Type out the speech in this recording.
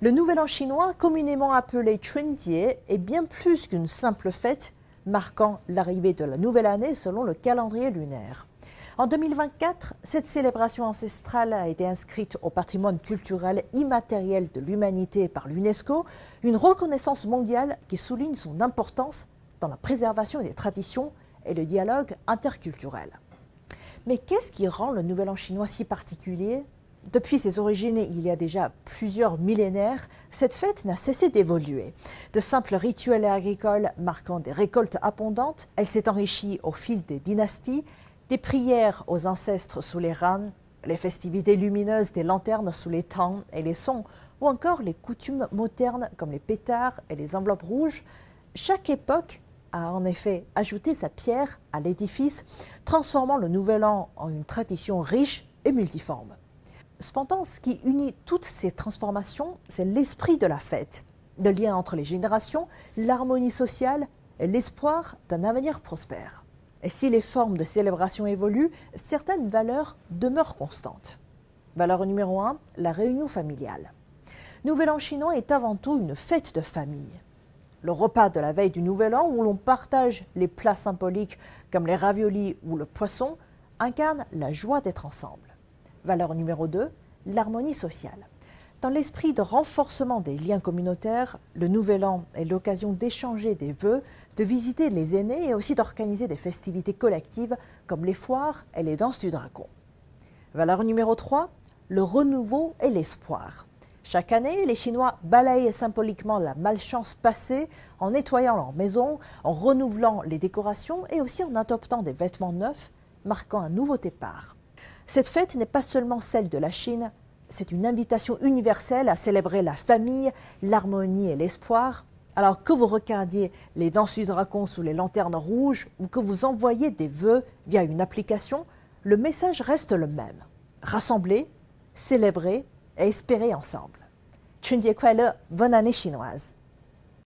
Le Nouvel An chinois, communément appelé Chunjie, est bien plus qu'une simple fête marquant l'arrivée de la nouvelle année selon le calendrier lunaire. En 2024, cette célébration ancestrale a été inscrite au patrimoine culturel immatériel de l'humanité par l'UNESCO, une reconnaissance mondiale qui souligne son importance dans la préservation des traditions et le dialogue interculturel. Mais qu'est-ce qui rend le Nouvel An chinois si particulier ? Depuis ses origines, il y a déjà plusieurs millénaires, cette fête n'a cessé d'évoluer. De simples rituels agricoles marquant des récoltes abondantes, elle s'est enrichie au fil des dynasties, des prières aux ancêtres sous les rans, les festivités lumineuses des lanternes sous les tang et les sons, ou encore les coutumes modernes comme les pétards et les enveloppes rouges. Chaque époque a en effet ajouté sa pierre à l'édifice, transformant le Nouvel An en une tradition riche et multiforme. Cependant, ce qui unit toutes ces transformations, c'est l'esprit de la fête, le lien entre les générations, l'harmonie sociale et l'espoir d'un avenir prospère. Et si les formes de célébration évoluent, certaines valeurs demeurent constantes. Valeur numéro 1, la réunion familiale. Nouvel An chinois est avant tout une fête de famille. Le repas de la veille du Nouvel An, où l'on partage les plats symboliques comme les raviolis ou le poisson, incarne la joie d'être ensemble. Valeur numéro 2, l'harmonie sociale. Dans l'esprit de renforcement des liens communautaires, le Nouvel An est l'occasion d'échanger des vœux, de visiter les aînés et aussi d'organiser des festivités collectives comme les foires et les danses du dragon. Valeur numéro 3, le renouveau et l'espoir. Chaque année, les Chinois balayent symboliquement la malchance passée en nettoyant leur maison, en renouvelant les décorations et aussi en adoptant des vêtements neufs, marquant un nouveau départ. Cette fête n'est pas seulement celle de la Chine, c'est une invitation universelle à célébrer la famille, l'harmonie et l'espoir. Alors que vous regardiez les danses du dragon sous les lanternes rouges ou que vous envoyez des vœux via une application, le message reste le même. Rassembler, célébrer et espérer ensemble. Chunjie Kuai Le, bonne année chinoise!